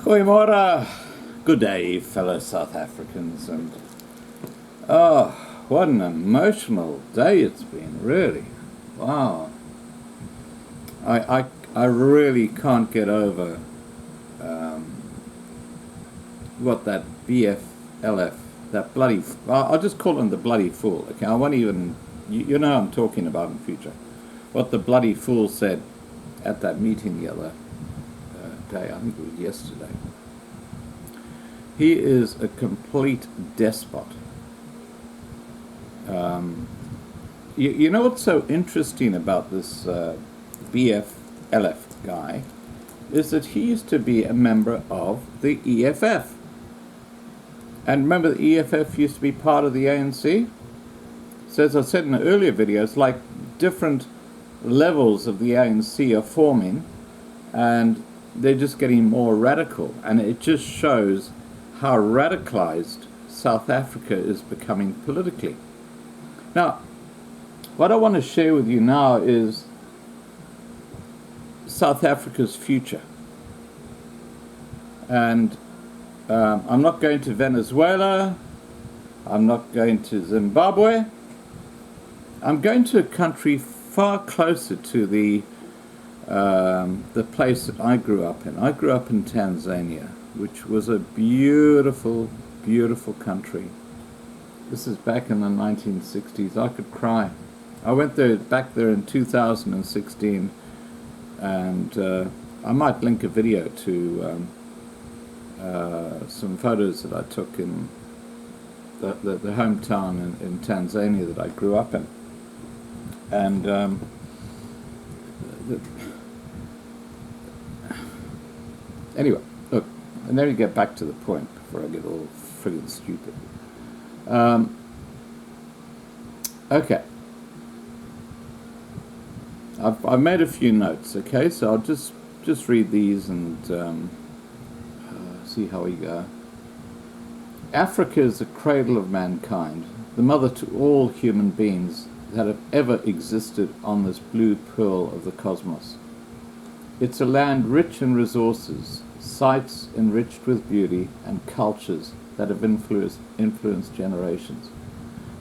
Goeiemorgen. Good day, fellow South Africans, and oh, what an emotional day it's been, really. Wow. I really can't get over what that BFLF, that bloody, I'll just call him the bloody fool, okay? I won't even, you know I'm talking about in future. What the bloody fool said at that meeting the other day, I think it was yesterday. He is a complete despot. You know what's so interesting about this BFLF guy is that he used to be a member of the EFF. And remember, the EFF used to be part of the ANC? So as I said in an earlier video, it's like different levels of the ANC are forming, and they're just getting more radical. And it just shows how radicalized South Africa is becoming politically. Now, what I want to share with you now is South Africa's future. And I'm not going to Venezuela, I'm not going to Zimbabwe, I'm going to a country far closer to the place that I grew up in. I grew up in Tanzania, which was a beautiful, beautiful country. This is back in the 1960s. I could cry. I went back there in 2016, and I might link a video to some photos that I took in the hometown in Tanzania that I grew up in. And anyway, look, and then we get back to the point before I get all friggin' stupid. Okay. I've made a few notes, okay, so I'll just read these and see how we go. Africa is the cradle of mankind, the mother to all human beings that have ever existed on this blue pearl of the cosmos. It's a land rich in resources, sites enriched with beauty, and cultures that have influenced generations.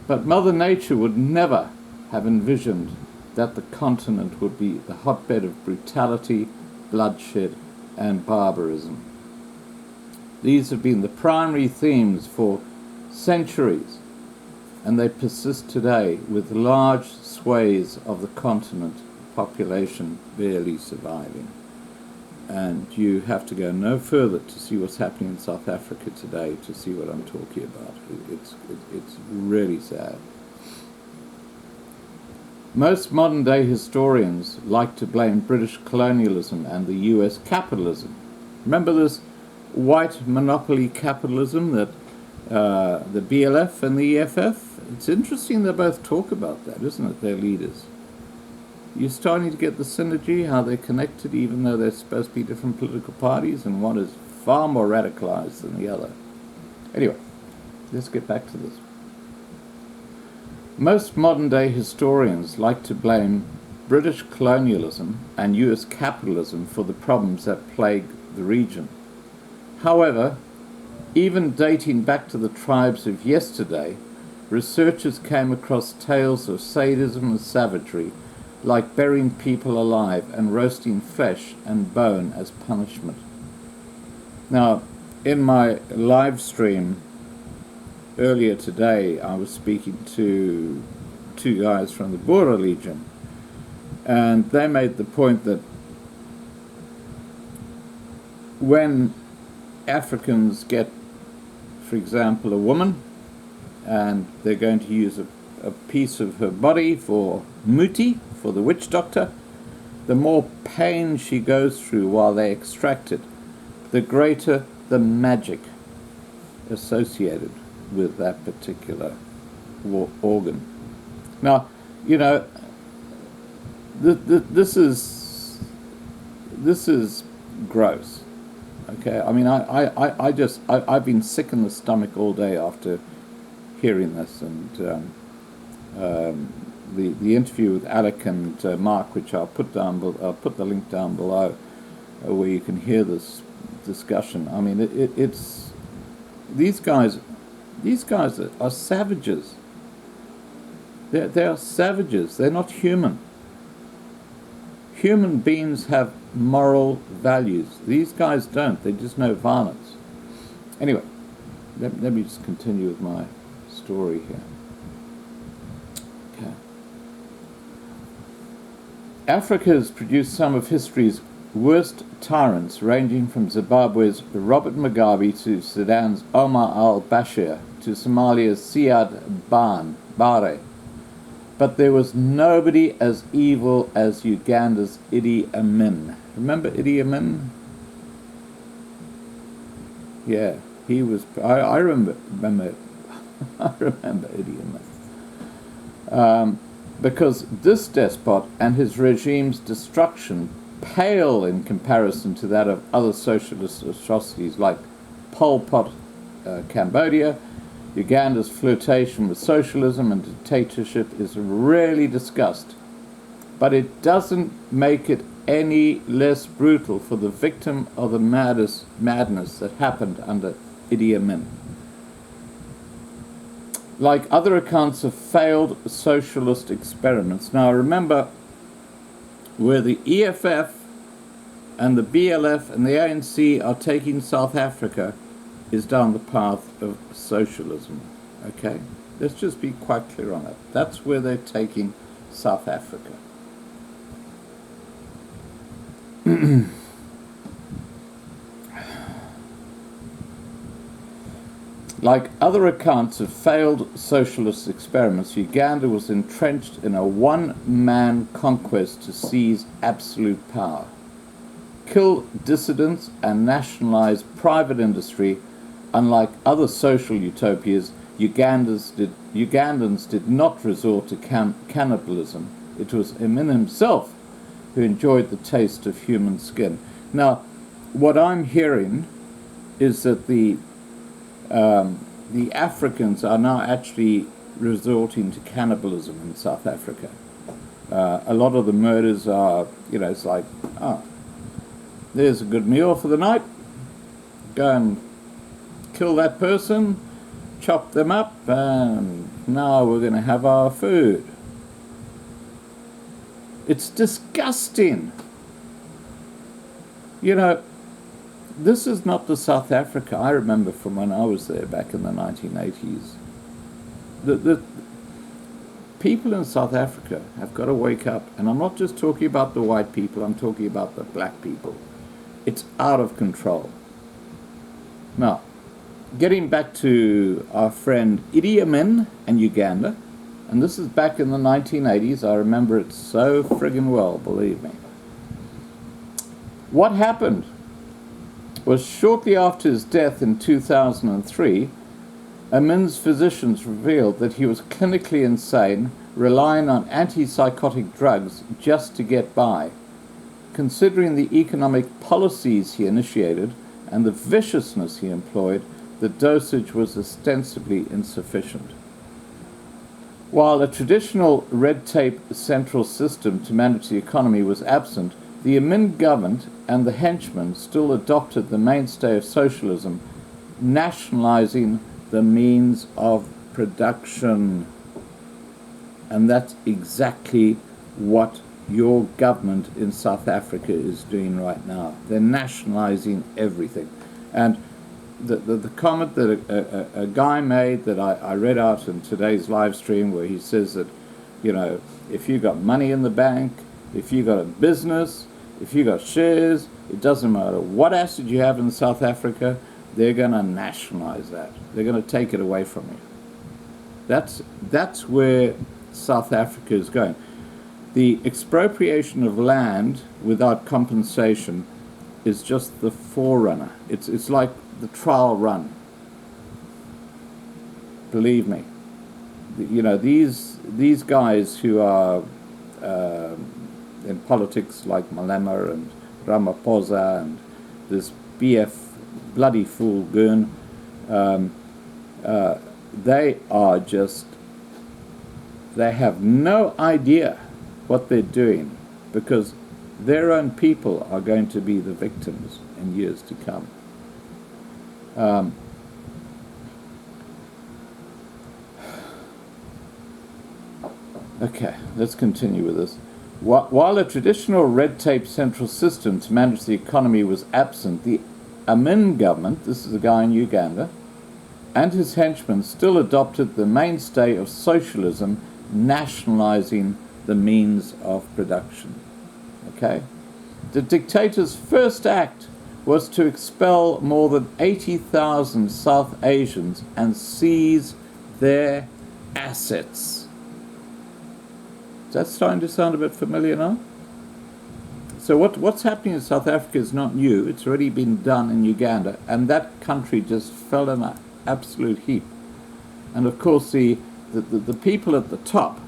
But Mother Nature would never have envisioned that the continent would be the hotbed of brutality, bloodshed, and barbarism. These have been the primary themes for centuries, and they persist today with large swathes of the continent population barely surviving. And you have to go no further to see what's happening in South Africa today to see what I'm talking about. It's really sad. Most modern-day historians like to blame British colonialism and the US capitalism. Remember this white monopoly capitalism that the BLF and the EFF? It's interesting they both talk about that, isn't it, their leaders? You're starting to get the synergy, how they're connected, even though they're supposed to be different political parties, and one is far more radicalized than the other. Anyway, let's get back to this. Most modern-day historians like to blame British colonialism and US capitalism for the problems that plague the region. However, even dating back to the tribes of yesterday, researchers came across tales of sadism and savagery, like burying people alive and roasting flesh and bone as punishment. Now, in my live stream earlier today, I was speaking to two guys from the Boer Legion, and they made the point that when Africans get, for example, a woman, and they're going to use a piece of her body for muti, for the witch doctor, the more pain she goes through while they extract it, the greater the magic associated with that particular organ. Now, you know, this is gross. Okay, I mean, I've been sick in the stomach all day after hearing this, and the interview with Alec and Mark, which I'll put the link down below, where you can hear this discussion. I mean, it's these guys are savages. They are savages. They're not human. Human beings have moral values. These guys don't. They just know violence. Anyway, let me just continue with my story here. Okay. Africa has produced some of history's worst tyrants, ranging from Zimbabwe's Robert Mugabe to Sudan's Omar al-Bashir to Somalia's Siad Barre. But there was nobody as evil as Uganda's Idi Amin. Remember Idi Amin? Yeah, he was. I remember. I remember Idi Amin. Because this despot and his regime's destruction pale in comparison to that of other socialist atrocities like Pol Pot, Cambodia. Uganda's flirtation with socialism and dictatorship is rarely discussed, but it doesn't make it any less brutal for the victim of the madness that happened under Idi Amin. Like other accounts of failed socialist experiments. Now remember, where the EFF and the BLF and the ANC are taking South Africa is down the path of socialism. Okay? Let's just be quite clear on that. That's where they're taking South Africa. Like other accounts of failed socialist experiments, Uganda was entrenched in a one-man conquest to seize absolute power, kill dissidents, and nationalize private industry. Unlike other social utopias, Ugandans did not resort to cannibalism. It was Amin himself who enjoyed the taste of human skin. Now, what I'm hearing is that the Africans are now actually resorting to cannibalism in South Africa. A lot of the murders are, it's like, there's a good meal for the night. Go and kill that person, chop them up, and now we're going to have our food. It's disgusting. This is not the South Africa I remember from when I was there back in the 1980s. The people in South Africa have got to wake up, and I'm not just talking about the white people, I'm talking about the black people. It's out of control. Now, getting back to our friend Idi Amin and Uganda, and this is back in the 1980s, I remember it so friggin' well, believe me. What happened was shortly after his death in 2003, Amin's physicians revealed that he was clinically insane, relying on antipsychotic drugs just to get by. Considering the economic policies he initiated and the viciousness he employed, the dosage was ostensibly insufficient. While a traditional red tape central system to manage the economy was absent, the Amin government and the henchmen still adopted the mainstay of socialism, nationalizing the means of production. And that's exactly what your government in South Africa is doing right now. They're nationalizing everything. And the comment that a guy made that I read out in today's live stream, where he says that, if you got money in the bank, if you got a business, if you got shares, it doesn't matter what asset you have in South Africa, they're going to nationalize that. They're going to take it away from you. That's where South Africa is going. The expropriation of land without compensation is just the forerunner. It's like the trial run. Believe me. These guys who are in politics like Malema and Ramaphosa and this BF bloody fool goon, they have no idea what they're doing, because their own people are going to be the victims in years to come. Okay, let's continue with this. While a traditional red tape central system to manage the economy was absent, the Amin government, this is a guy in Uganda, and his henchmen still adopted the mainstay of socialism, nationalizing the means of production. Okay? The dictator's first act was to expel more than 80,000 South Asians and seize their assets. Is that starting to sound a bit familiar now? So what's happening in South Africa is not new. It's already been done in Uganda, and that country just fell in an absolute heap. And of course, the people at the top,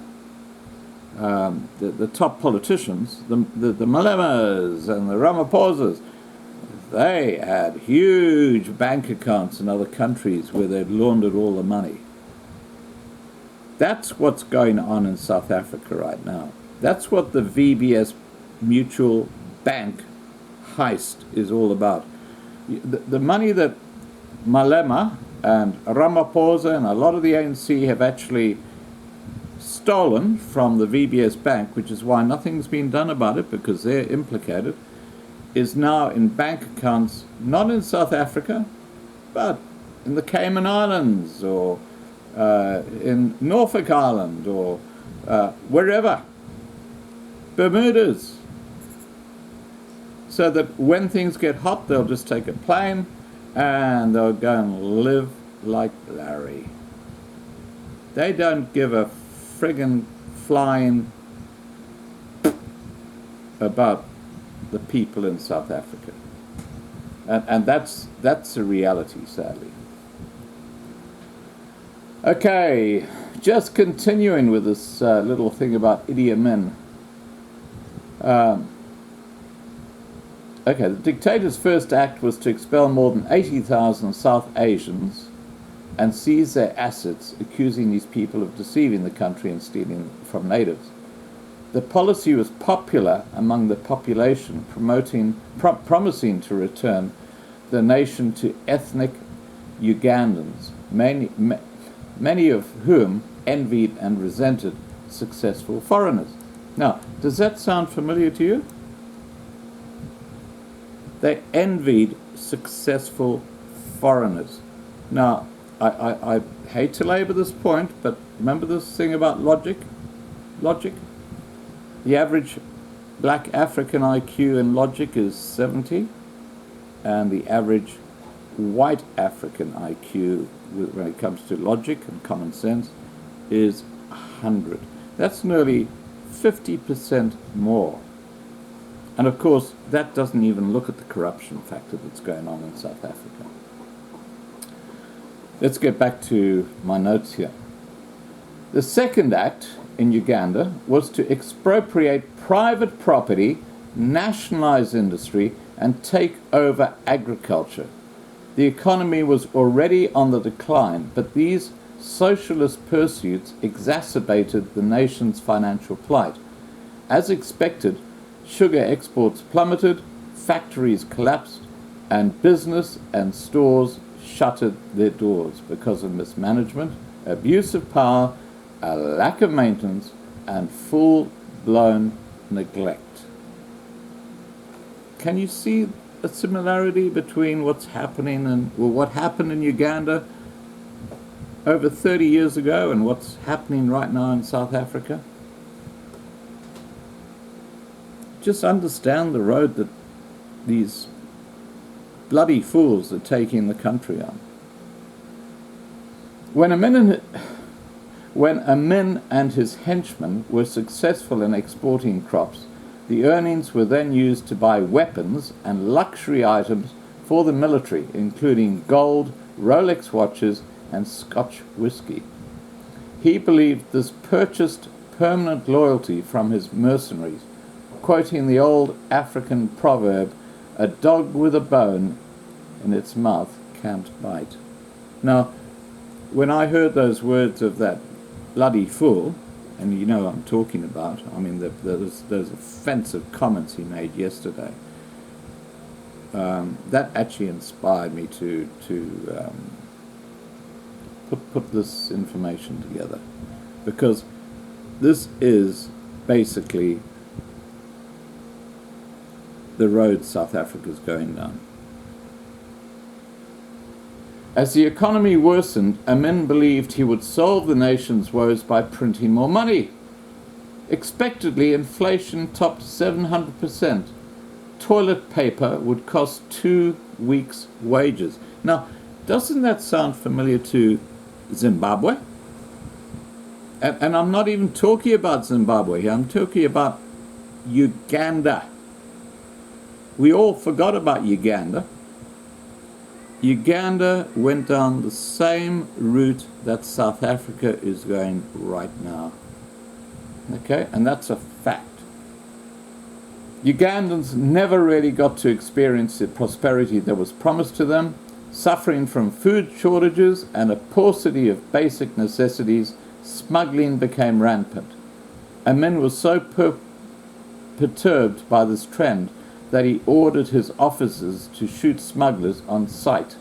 the top politicians, the Malemas and the Ramaphosas, they had huge bank accounts in other countries where they'd laundered all the money. That's what's going on in South Africa right now. That's what the VBS Mutual Bank heist is all about. The money that Malema and Ramaphosa and a lot of the ANC have actually stolen from the VBS Bank, which is why nothing's been done about it because they're implicated, is now in bank accounts not in South Africa, but in the Cayman Islands or in Norfolk Island or wherever, Bermudas, so that when things get hot, they'll just take a plane and they'll go and live like Larry. They don't give a friggin' flying about the people in South Africa. And that's a reality, sadly. Okay, just continuing with this little thing about Idi Amin. Okay, the dictator's first act was to expel more than 80,000 South Asians and seize their assets, accusing these people of deceiving the country and stealing from natives. The policy was popular among the population, promising to return the nation to ethnic Ugandans, many of whom envied and resented successful foreigners. Now, does that sound familiar to you? They envied successful foreigners. Now, I hate to labor this point, but remember this thing about logic? Logic? The average black African IQ in logic is 70, and the average white African IQ, when it comes to logic and common sense, is 100. That's nearly 50% more. And of course, that doesn't even look at the corruption factor that's going on in South Africa. Let's get back to my notes here. The second act in Uganda was to expropriate private property, nationalize industry, and take over agriculture. The economy was already on the decline, but these socialist pursuits exacerbated the nation's financial plight. As expected, sugar exports plummeted, factories collapsed, and business and stores shuttered their doors because of mismanagement, abuse of power, a lack of maintenance, and full-blown neglect. Can you see a similarity between what's happening what happened in Uganda over 30 years ago and what's happening right now in South Africa? Just understand the road that these bloody fools are taking the country on. When Amin and his henchmen were successful in exporting crops, the earnings were then used to buy weapons and luxury items for the military, including gold, Rolex watches, and Scotch whiskey. He believed this purchased permanent loyalty from his mercenaries, quoting the old African proverb, "A dog with a bone in its mouth can't bite." Now, when I heard those words of that bloody fool, and you know what I'm talking about. I mean, those offensive comments he made yesterday. That actually inspired me to put this information together, because this is basically the road South Africa's going down. As the economy worsened, Amin believed he would solve the nation's woes by printing more money. Expectedly, inflation topped 700%. Toilet paper would cost 2 weeks' wages. Now, doesn't that sound familiar to Zimbabwe? And I'm not even talking about Zimbabwe here. I'm talking about Uganda. We all forgot about Uganda. Uganda went down the same route that South Africa is going right now. Okay? And that's a fact. Ugandans never really got to experience the prosperity that was promised to them, suffering from food shortages and a paucity of basic necessities. Smuggling became rampant. Amin was so perturbed by this trend that he ordered his officers to shoot smugglers on sight,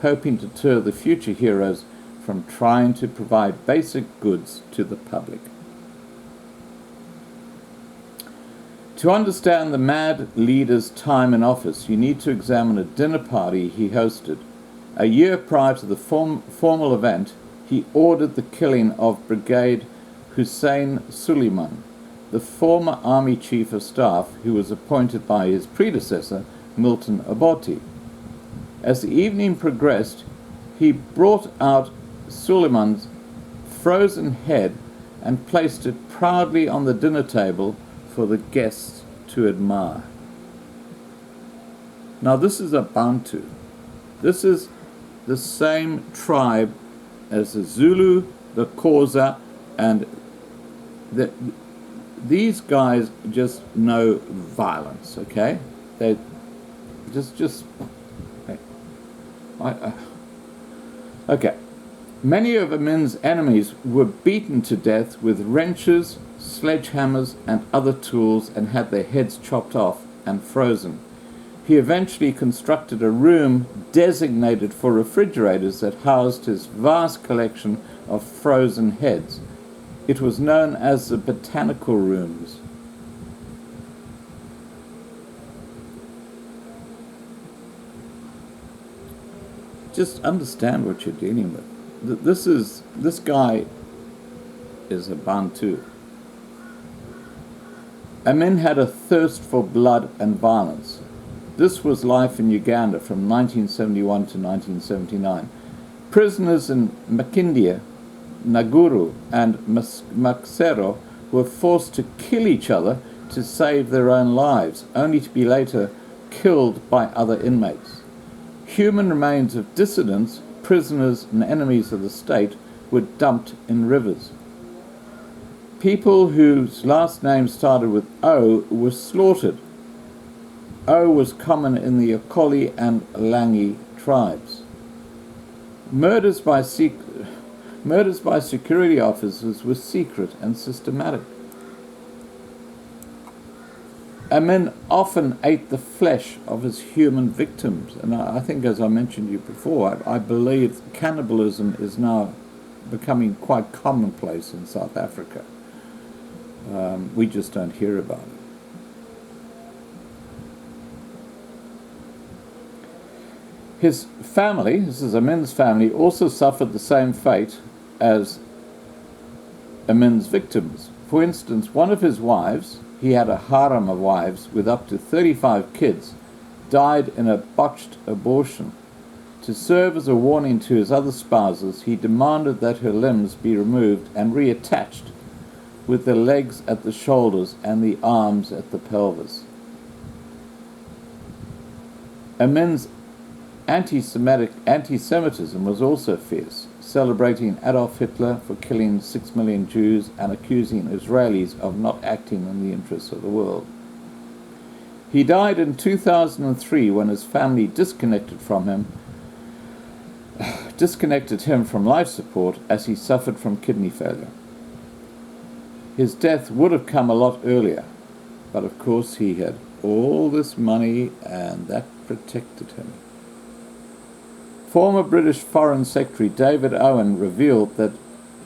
hoping to deter the future heroes from trying to provide basic goods to the public. To understand the mad leader's time in office, you need to examine a dinner party he hosted. A year prior to the formal event, he ordered the killing of Brigadier Hussein Suleiman, the former Army Chief of Staff who was appointed by his predecessor, Milton Obote. As the evening progressed, he brought out Suleiman's frozen head and placed it proudly on the dinner table for the guests to admire. Now, this is a Bantu. This is the same tribe as the Zulu, the Xhosa, and these guys just know violence, okay? They just okay. Many of Amin's enemies were beaten to death with wrenches, sledgehammers, and other tools, and had their heads chopped off and frozen. He eventually constructed a room designated for refrigerators that housed his vast collection of frozen heads. It was known as the Botanical Rooms. Just understand what you're dealing with. This guy is a Bantu. Amin had a thirst for blood and violence. This was life in Uganda from 1971 to 1979. Prisoners in Makindia, Naguru, and Maksero were forced to kill each other to save their own lives, only to be later killed by other inmates. Human remains of dissidents, prisoners, and enemies of the state were dumped in rivers. People whose last names started with O were slaughtered. O was common in the Okoli and Langi tribes. Murders by security officers were secret and systematic. Amin often ate the flesh of his human victims. And I think, as I mentioned to you before, I believe cannibalism is now becoming quite commonplace in South Africa. We just don't hear about it. His family, this is Amin's family, also suffered the same fate as Amin's victims. For instance, one of his wives, he had a harem of wives with up to 35 kids, died in a botched abortion. To serve as a warning to his other spouses, he demanded that her limbs be removed and reattached, with the legs at the shoulders and the arms at the pelvis. Amin's anti-Semitism was also fierce, celebrating Adolf Hitler for killing 6 million Jews and accusing Israelis of not acting in the interests of the world. He died in 2003 when his family disconnected him from life support as he suffered from kidney failure. His death would have come a lot earlier, but of course he had all this money and that protected him. Former British Foreign Secretary David Owen revealed that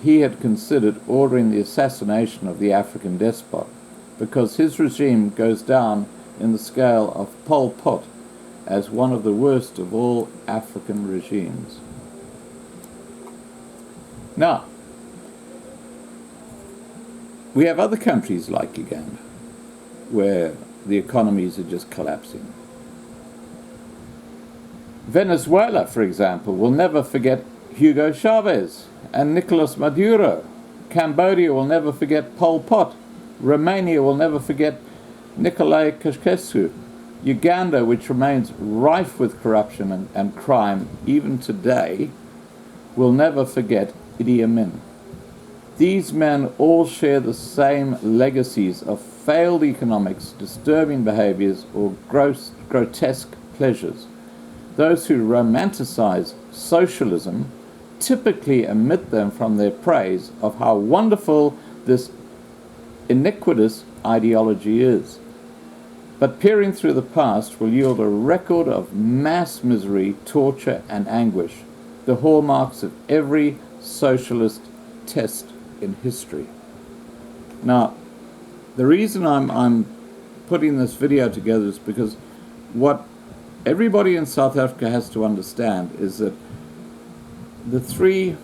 he had considered ordering the assassination of the African despot because his regime goes down in the scale of Pol Pot as one of the worst of all African regimes. Now, we have other countries like Uganda where the economies are just collapsing. Venezuela, for example, will never forget Hugo Chavez and Nicolas Maduro. Cambodia will never forget Pol Pot. Romania will never forget Nicolae Ceausescu. Uganda, which remains rife with corruption and crime even today, will never forget Idi Amin. These men all share the same legacies of failed economics, disturbing behaviors, or grotesque pleasures. Those who romanticize socialism typically omit them from their praise of how wonderful this iniquitous ideology is. But peering through the past will yield a record of mass misery, torture, and anguish, the hallmarks of every socialist test in history. Now, the reason I'm putting this video together is because what everybody in South Africa has to understand is that the three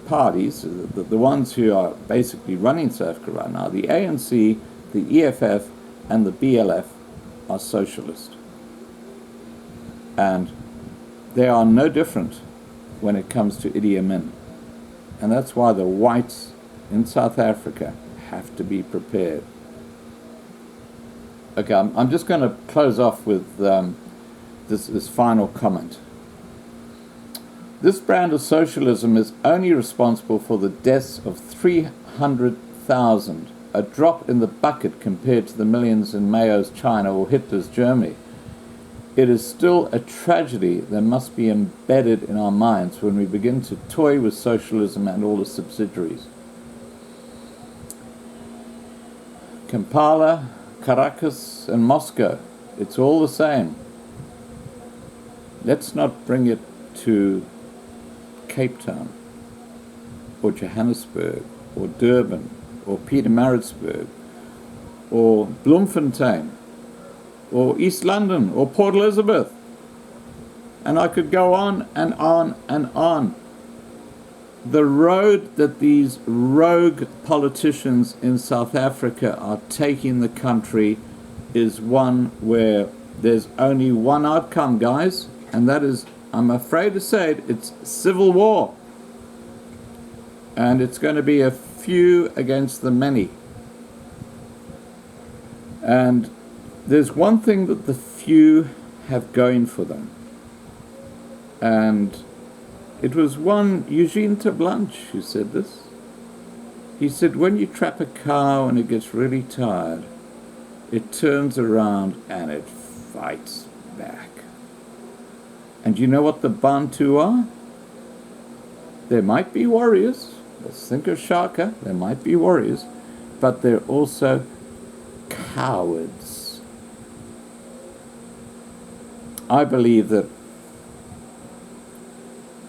parties, the ones who are basically running South Africa right now, the ANC, the EFF, and the BLF, are socialist. And they are no different when it comes to Idi Amin. And that's why the whites in South Africa have to be prepared. Okay, I'm just going to close off with this final comment. This brand of socialism is only responsible for the deaths of 300,000, a drop in the bucket compared to the millions in Mao's China or Hitler's Germany. It is still a tragedy that must be embedded in our minds when we begin to toy with socialism and all its subsidiaries. Kampala, Caracas, and Moscow, it's all the same. Let's not bring it to Cape Town, or Johannesburg, or Durban, or Pietermaritzburg, or Bloemfontein, or East London, or Port Elizabeth. And I could go on and on and on. The road that these rogue politicians in South Africa are taking the country is one where there's only one outcome, guys, and that is, I'm afraid to say it, it's civil war. And it's going to be a few against the many. And there's one thing that the few have going for them. And it was one, Eugene Tablanche, who said this. He said, when you trap a cow and it gets really tired, it turns around and it fights back. And you know what the Bantu are? There might be warriors. Let's think of Shaka. There might be warriors. But they're also cowards. I believe that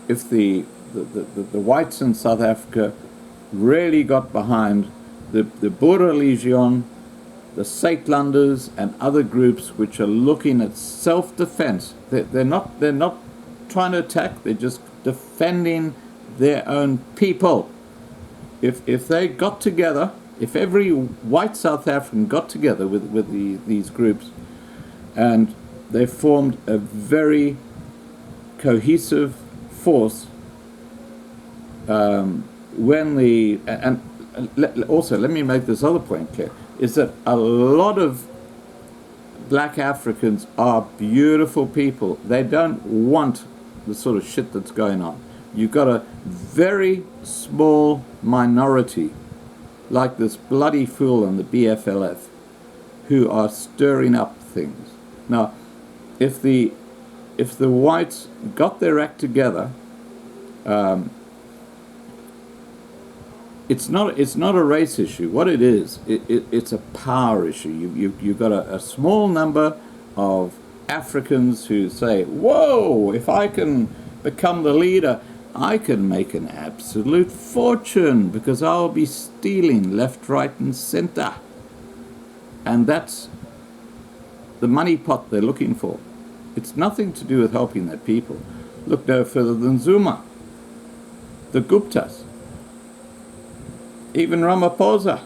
if the whites in South Africa really got behind the Boer Legion, the Saitlanders, and other groups which are looking at self-defense, they're not trying to attack, they're just defending their own people. If they got together, if every white South African got together with these groups, and they formed a very cohesive force, also let me make this other point clear, is that a lot of black Africans are beautiful people. They don't want the sort of shit that's going on. You've got a very small minority, like this bloody fool in the BFLF, who are stirring up things. Now, if the whites It's not a race issue. What it is, it's a power issue. You've got a small number of Africans who say, whoa, if I can become the leader, I can make an absolute fortune because I'll be stealing left, right, and center. And that's the money pot they're looking for. It's nothing to do with helping their people. Look no further than Zuma, the Guptas, even Ramaphosa.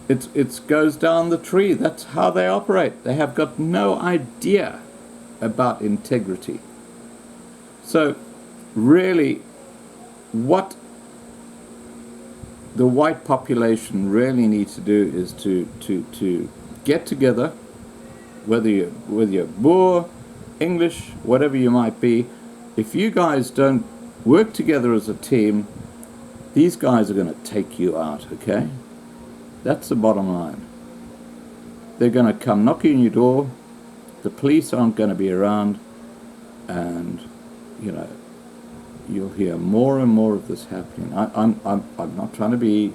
It goes down the tree. That's how they operate. They have got no idea about integrity. So really, what the white population really needs to do is to get together, whether you're Boer, English, whatever you might be. If you guys don't work together as a team, these guys are going to take you out, okay? That's the bottom line. They're going to come knocking on your door. The police aren't going to be around, and you'll hear more and more of this happening. I'm not trying to be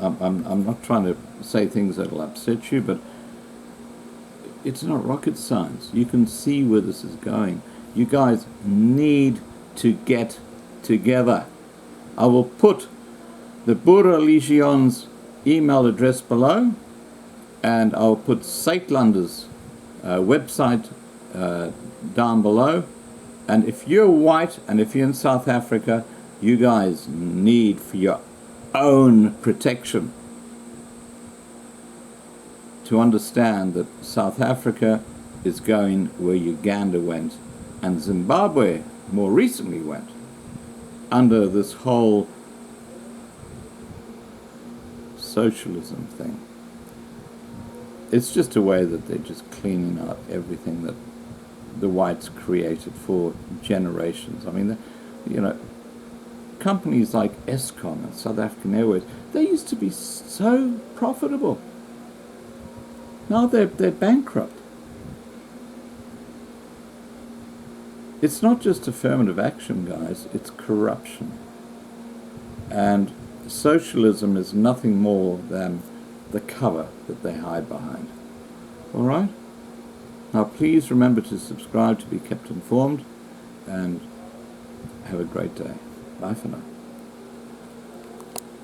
I'm not trying to say things that'll upset you, but it's not rocket science. You can see where this is going. You guys need to get together. I will put the Boer Legion's email address below, and I'll put Saitlander's website down below. And if you're white and if you're in South Africa, you guys need for your own protection to understand that South Africa is going where Uganda went and Zimbabwe more recently went, under this whole socialism thing. It's just a way that they're just cleaning out everything that the whites created for generations. I mean, companies like Eskom and South African Airways, they used to be so profitable. Now they're bankrupt. It's not just affirmative action, guys, it's corruption. And socialism is nothing more than the cover that they hide behind. All right? Now please remember to subscribe to be kept informed, and have a great day. Bye for now.